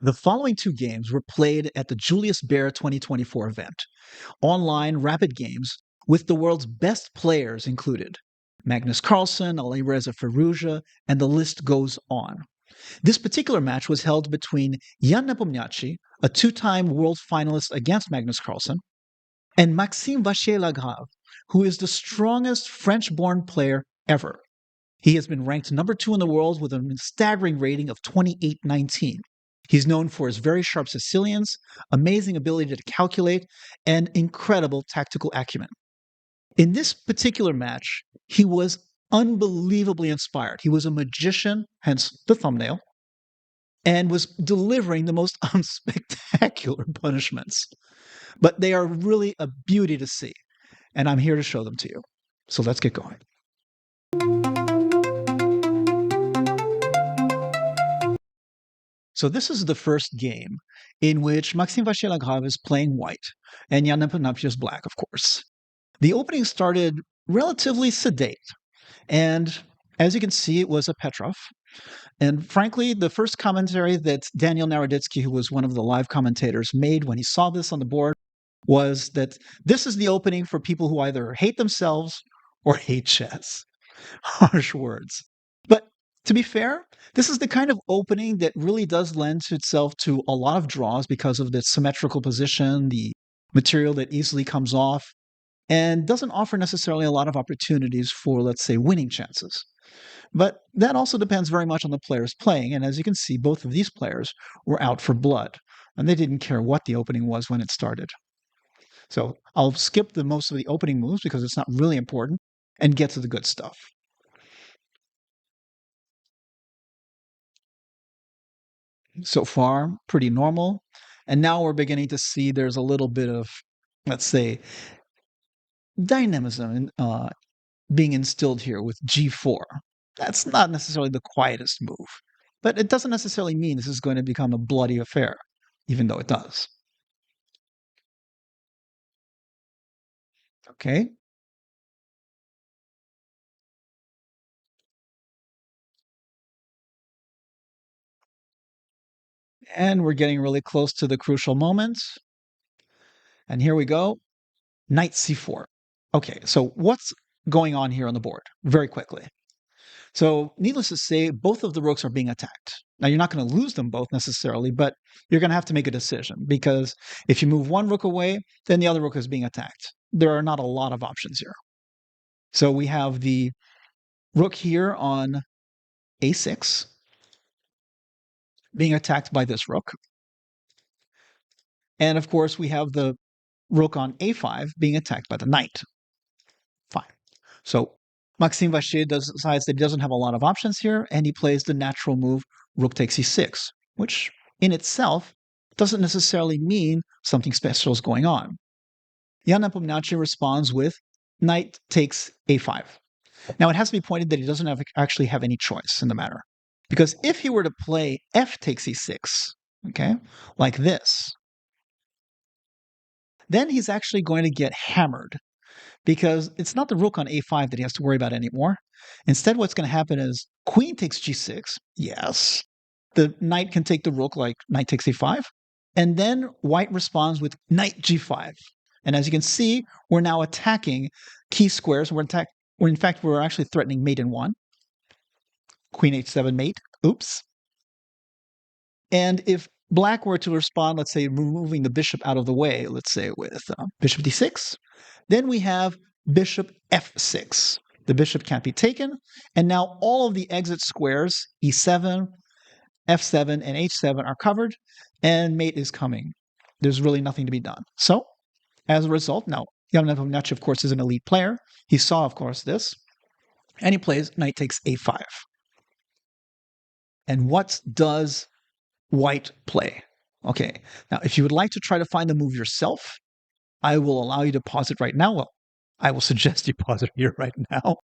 The following two games were played at the Julius Baer 2024 event, online rapid games with the world's best players included. Magnus Carlsen, Alireza Firouzja, and the list goes on. This particular match was held between Jan Nepomniachtchi, a two-time world finalist against Magnus Carlsen, and Maxime Vachier-Lagrave, who is the strongest French-born player ever. He has been ranked number 2 in the world with a staggering rating of 28.19. He's known for his very sharp Sicilians, amazing ability to calculate, and incredible tactical acumen. In this particular match, he was unbelievably inspired. He was a magician, hence the thumbnail, and was delivering the most unspectacular punishments. But they are really a beauty to see, and I'm here to show them to you. So let's get going. So this is the first game in which Maxime Vachier-Lagrave is playing white, and Jan Nepomniachtchi is black, of course. The opening started relatively sedate, and as you can see, it was a Petrov. And frankly, the first commentary that Daniel Naroditsky, who was one of the live commentators, made when he saw this on the board was that this is the opening for people who either hate themselves or hate chess. Harsh words. But to be fair, this is the kind of opening that really does lend itself to a lot of draws because of the symmetrical position, the material that easily comes off, and doesn't offer necessarily a lot of opportunities for, let's say, winning chances. But that also depends very much on the players playing, and as you can see, both of these players were out for blood, and they didn't care what the opening was when it started. So I'll skip most of the opening moves because it's not really important, and get to the good stuff. So far, pretty normal. And now we're beginning to see there's a little bit of, let's say, dynamism being instilled here with G4. That's not necessarily the quietest move, but it doesn't necessarily mean this is going to become a bloody affair, even though it does. Okay. And we're getting really close to the crucial moment. And here we go. Knight C4. Okay, so what's going on here on the board? Very quickly. So needless to say, both of the rooks are being attacked. Now, you're not going to lose them both necessarily, but you're going to have to make a decision because if you move one rook away, then the other rook is being attacked. There are not a lot of options here. So we have the rook here on A6 being attacked by this rook. And of course, we have the rook on A5 being attacked by the knight. Fine. So Maxime Vachier decides that he doesn't have a lot of options here, and he plays the natural move rook takes e6, which in itself doesn't necessarily mean something special is going on. Jan Nepomniachtchi responds with knight takes a5. Now, it has to be pointed that he doesn't actually have any choice in the matter, because if he were to play f takes e6, okay, like this, then he's actually going to get hammered because it's not the rook on a5 that he has to worry about anymore. Instead, what's going to happen is queen takes g6. Yes, the knight can take the rook like knight takes a5. And then white responds with knight g5. And as you can see, we're now attacking key squares. In fact, we're actually threatening mate in 1. Queen h7 mate. Oops. And if black were to respond, let's say, removing the bishop out of the way, let's say with bishop d6, then we have bishop f6. The bishop can't be taken. And now all of the exit squares, e7, f7, and h7 are covered, and mate is coming. There's really nothing to be done. So, as a result, now, Jan Nepomniachtchi, of course, is an elite player. He saw, of course, this, and he plays knight takes a5. And what does white play? Okay, now, if you would like to try to find the move yourself, I will allow you to pause it right now. Well, I will suggest you pause it here right now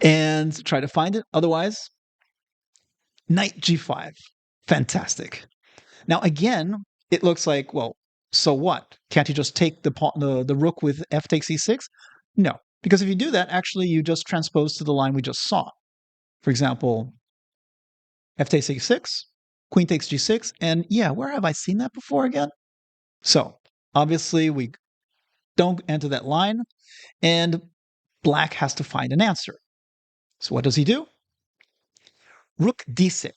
and try to find it. Otherwise, knight g5. Fantastic. Now, again, it looks like, well, so what? Can't you just take the rook with f takes e6? No, because if you do that, actually, you just transpose to the line we just saw. For example, f takes e6, queen takes g6. And yeah, where have I seen that before again? So obviously we don't enter that line, and black has to find an answer. So what does he do? Rook d6,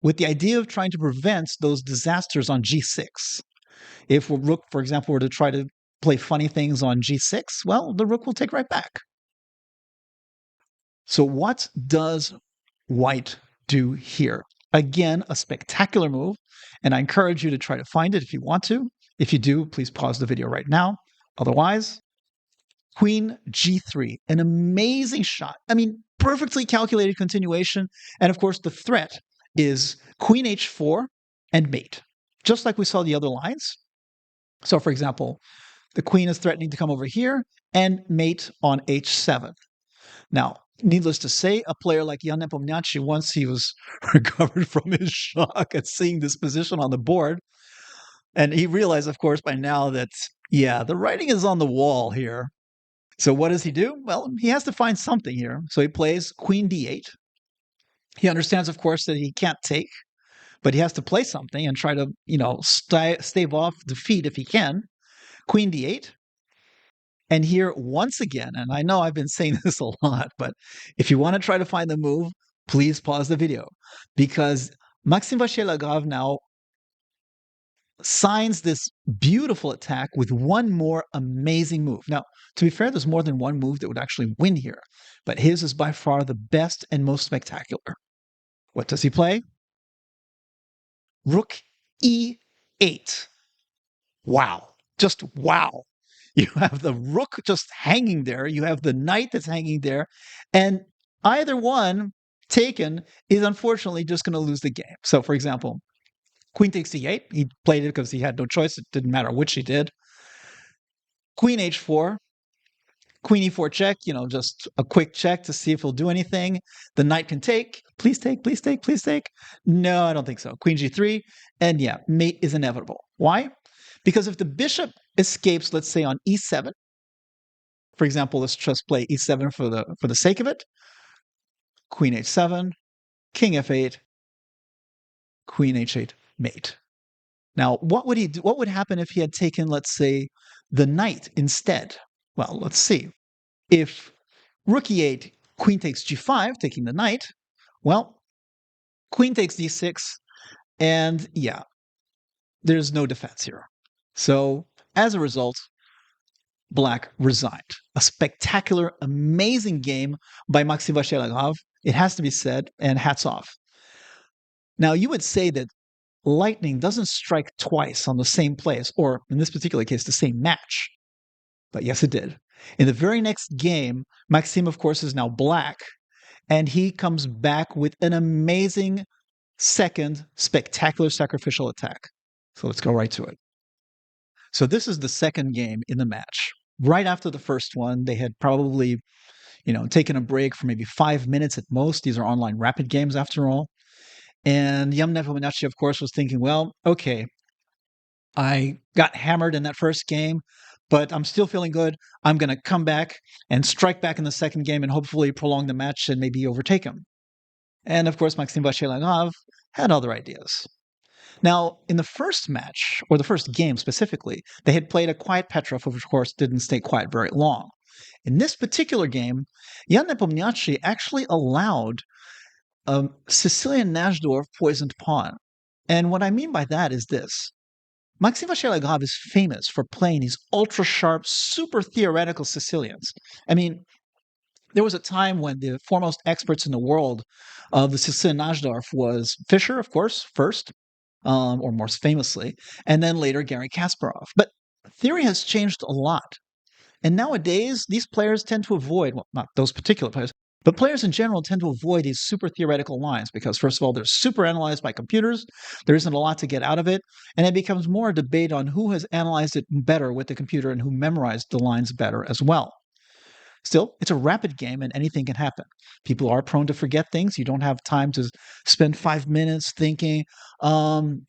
with the idea of trying to prevent those disasters on g6. If rook, for example, were to try to play funny things on g6, well, the rook will take right back. So what does white do here? Again, a spectacular move, and I encourage you to try to find it if you want to. If you do, please pause the video right now. Otherwise, queen g3, an amazing shot. I mean, perfectly calculated continuation. And of course, the threat is queen h4 and mate, just like we saw the other lines. So for example, the queen is threatening to come over here and mate on h7. Now, needless to say, a player like Jan Nepomniachtchi, once he was recovered from his shock at seeing this position on the board, and he realized, of course, by now that, yeah, the writing is on the wall here. So what does he do? Well, he has to find something here. So he plays queen d8. He understands, of course, that he can't take, but he has to play something and try to, stave off defeat if he can. Queen d8. And here, once again, and I know I've been saying this a lot, but if you want to try to find the move, please pause the video, because Maxime Vachier-Lagrave now signs this beautiful attack with one more amazing move. Now, to be fair, there's more than one move that would actually win here, but his is by far the best and most spectacular. What does he play? Rook e8. Wow. Just wow. You have the rook just hanging there. You have the knight that's hanging there. And either one taken is unfortunately just going to lose the game. So, for example, queen takes d8. He played it because he had no choice. It didn't matter which he did. Queen h4. Queen e4 check, just a quick check to see if he'll do anything. The knight can take. Please take, please take, please take. No, I don't think so. Queen g3. And yeah, mate is inevitable. Why? Because if the bishop escapes, let's say on e7, for example, let's just play e7 for the sake of it. Queen h7, king f8, queen h8, mate. Now, what would he do? What would happen if he had taken, let's say, the knight instead? Well, let's see. If rook e8, queen takes g5, taking the knight, well, queen takes d6, and yeah, there's no defense here. So, as a result, black resigned. A spectacular, amazing game by Maxime Vachier-Lagrave. It has to be said, and hats off. Now, you would say that lightning doesn't strike twice on the same place, or in this particular case, the same match. But yes, it did. In the very next game, Maxime, of course, is now black, and he comes back with an amazing second spectacular sacrificial attack. So let's go right to it. So this is the second game in the match. Right after the first one, they had probably, taken a break for maybe 5 minutes at most. These are online rapid games after all. And Jan Nepomniachtchi, of course, was thinking, well, okay, I got hammered in that first game, but I'm still feeling good. I'm going to come back and strike back in the second game and hopefully prolong the match and maybe overtake him. And of course, Maxime Vachier-Lagrave had other ideas. Now, in the first match, or the first game specifically, they had played a quiet Petrov, which of course didn't stay quiet very long. In this particular game, Jan Nepomniachtchi actually allowed a Sicilian Najdorf poisoned pawn. And what I mean by that is this. Maxime Vachier-Lagrave is famous for playing these ultra-sharp, super theoretical Sicilians. I mean, there was a time when the foremost experts in the world of the Sicilian Najdorf was Fischer, of course, first, or most famously, and then later Garry Kasparov. But theory has changed a lot. And nowadays, these players tend to avoid, well, not those particular players, but players in general tend to avoid these super theoretical lines because, first of all, they're super analyzed by computers. There isn't a lot to get out of it. And it becomes more a debate on who has analyzed it better with the computer and who memorized the lines better as well. Still, it's a rapid game and anything can happen. People are prone to forget things. You don't have time to spend 5 minutes thinking, oh,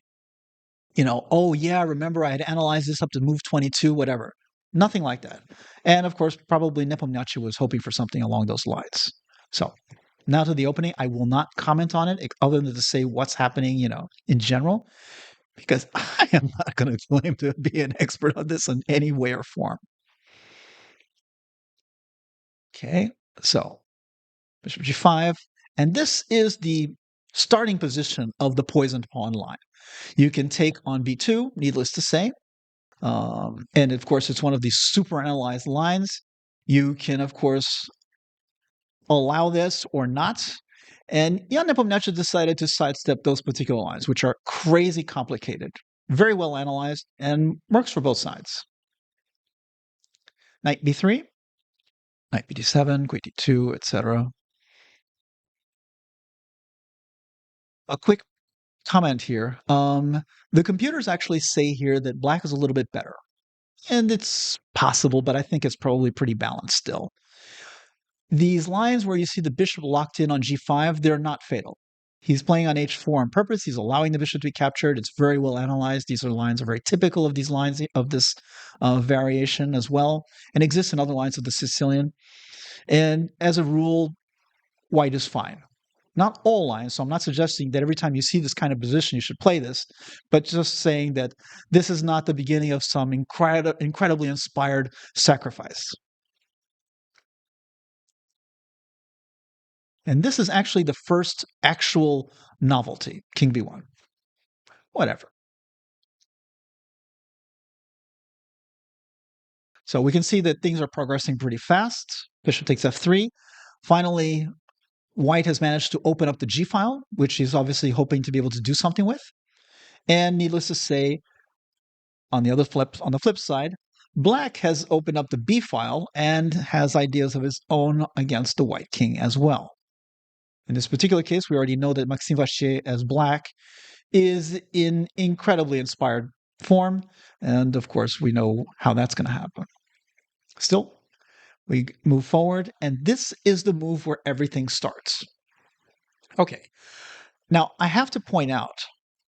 yeah, remember I had analyzed this up to move 22, whatever. Nothing like that. And of course, probably Nepomniachtchi was hoping for something along those lines. So now to the opening. I will not comment on it other than to say what's happening, in general, because I am not going to claim to be an expert on this in any way or form. Okay, so bishop g5, and this is the starting position of the poisoned pawn line. You can take on b2, needless to say, and of course it's one of these super analyzed lines. You can, of course, allow this or not. And Jan Nepomniachtchi decided to sidestep those particular lines, which are crazy complicated, very well analyzed, and works for both sides. Knight b3, knight bd7, queen d2, etc. A quick comment here. The computers actually say here that black is a little bit better. And it's possible, but I think it's probably pretty balanced still. These lines where you see the bishop locked in on g5, they're not fatal. He's playing on h4 on purpose. He's allowing the bishop to be captured. It's very well analyzed. These lines are very typical of these lines of this variation as well, and exists in other lines of the Sicilian. And as a rule, white is fine. Not all lines, so I'm not suggesting that every time you see this kind of position you should play this, but just saying that this is not the beginning of some incredibly inspired sacrifice. And this is actually the first actual novelty, king b1. Whatever. So we can see that things are progressing pretty fast. Bishop takes f3. Finally, white has managed to open up the g file, which he's obviously hoping to be able to do something with. And needless to say, on the flip side, black has opened up the b file and has ideas of his own against the white king as well. In this particular case, we already know that Maxime Vachier as black is in incredibly inspired form. And of course, we know how that's going to happen. Still, we move forward, and this is the move where everything starts. Okay, now I have to point out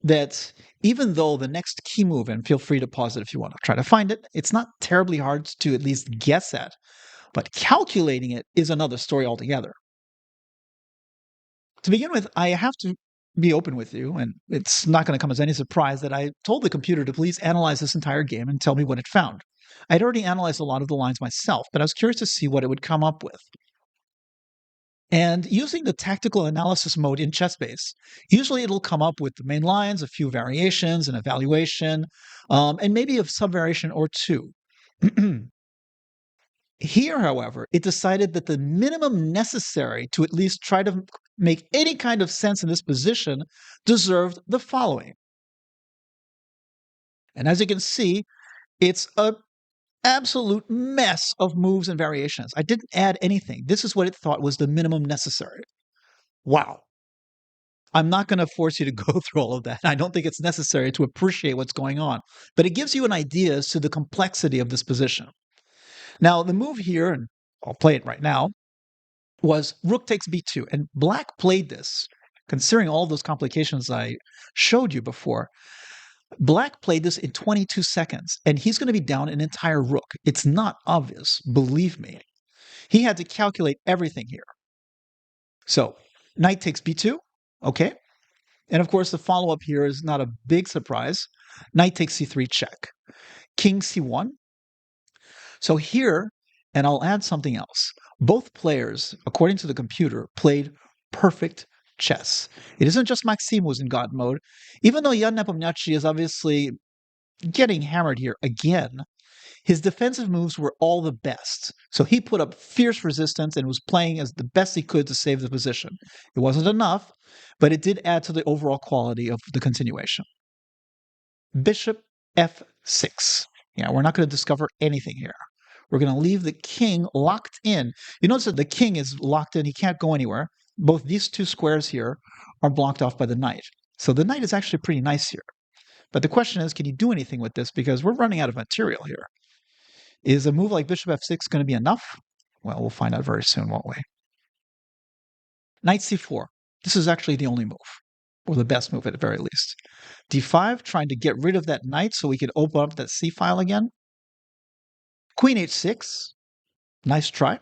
that even though the next key move, and feel free to pause it if you want to try to find it, it's not terribly hard to at least guess at, but calculating it is another story altogether. To begin with, I have to be open with you, and it's not going to come as any surprise that I told the computer to please analyze this entire game and tell me what it found. I'd already analyzed a lot of the lines myself, but I was curious to see what it would come up with. And using the tactical analysis mode in ChessBase, usually it'll come up with the main lines, a few variations, an evaluation, and maybe a subvariation or two. Here, however, it decided that the minimum necessary to at least try to make any kind of sense in this position deserved the following. And as you can see, it's an absolute mess of moves and variations. I didn't add anything. This is what it thought was the minimum necessary. Wow. I'm not going to force you to go through all of that. I don't think it's necessary to appreciate what's going on, but it gives you an idea as to the complexity of this position. Now, the move here, and I'll play it right now, was rook takes b2. And black played this, considering all those complications I showed you before. Black played this in 22 seconds, and he's going to be down an entire rook. It's not obvious, believe me. He had to calculate everything here. So, knight takes b2, okay. And of course, the follow-up here is not a big surprise. Knight takes c3 check. King c1. So here, and I'll add something else, both players, according to the computer, played perfect chess. It isn't just Maxime who's in God mode. Even though Jan Nepomniachtchi is obviously getting hammered here again, his defensive moves were all the best. So he put up fierce resistance and was playing as the best he could to save the position. It wasn't enough, but it did add to the overall quality of the continuation. Bishop f6. Yeah, we're not going to discover anything here. We're going to leave the king locked in. You notice that the king is locked in. He can't go anywhere. Both these two squares here are blocked off by the knight. So the knight is actually pretty nice here. But the question is, can you do anything with this? Because we're running out of material here. Is a move like bishop f6 going to be enough? Well, we'll find out very soon, won't we? Knight c4. This is actually the only move, or the best move at the very least. d5, trying to get rid of that knight so we could open up that c file again. Queen h6. Nice try.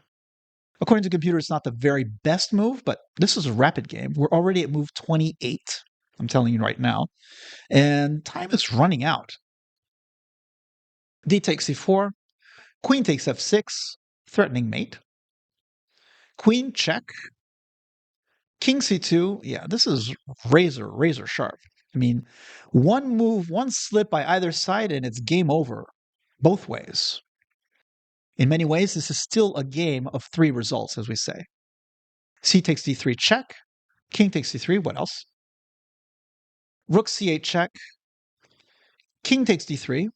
According to the computer, it's not the very best move, but this is a rapid game. We're already at move 28. I'm telling you right now. And time is running out. D takes c4. Queen takes f6, threatening mate. Queen check. King c2. Yeah, this is razor sharp. I mean, one move, one slip by either side, and it's game over both ways. In many ways, this is still a game of 3 results, as we say. C takes d3 check. King takes c3. What else? Rook c8 check. King takes d3.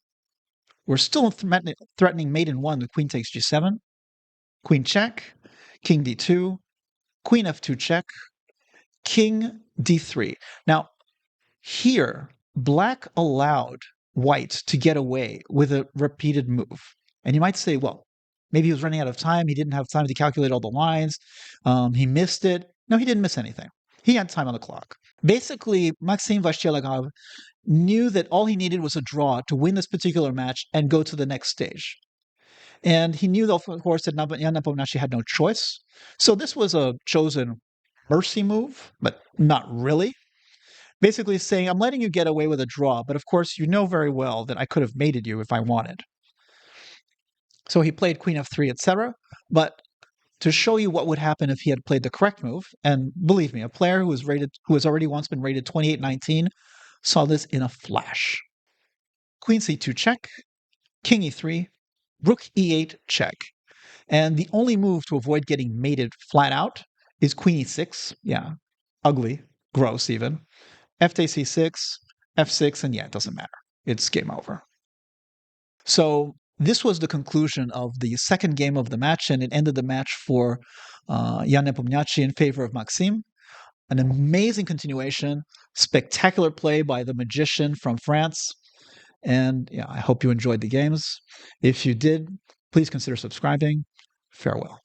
We're still threatening mate in 1 with queen takes g7. Queen check. King d2. Queen f2 check. King d3. Now, here, black allowed white to get away with a repeated move. And you might say, well, maybe he was running out of time. He didn't have time to calculate all the lines. He missed it. No, he didn't miss anything. He had time on the clock. Basically, Maxime Vachier-Lagrave knew that all he needed was a draw to win this particular match and go to the next stage. And he knew, of course, that Jan Nepomniachtchi had no choice. So this was a chosen mercy move, but not really. Basically saying, I'm letting you get away with a draw, but of course you know very well that I could have mated you if I wanted. So he played queen f3, etc. But to show you what would happen if he had played the correct move, and believe me, a player who has already once been rated 28-19 saw this in a flash. Queen c2 check, king e3, rook e8 check. And the only move to avoid getting mated flat out is queen e6. Yeah, ugly, gross even. F takes c6, f6, and yeah, it doesn't matter. It's game over. So this was the conclusion of the second game of the match, and it ended the match for Jan Nepomniachtchi in favor of Maxime. An amazing continuation, spectacular play by the magician from France. And yeah, I hope you enjoyed the games. If you did, please consider subscribing. Farewell.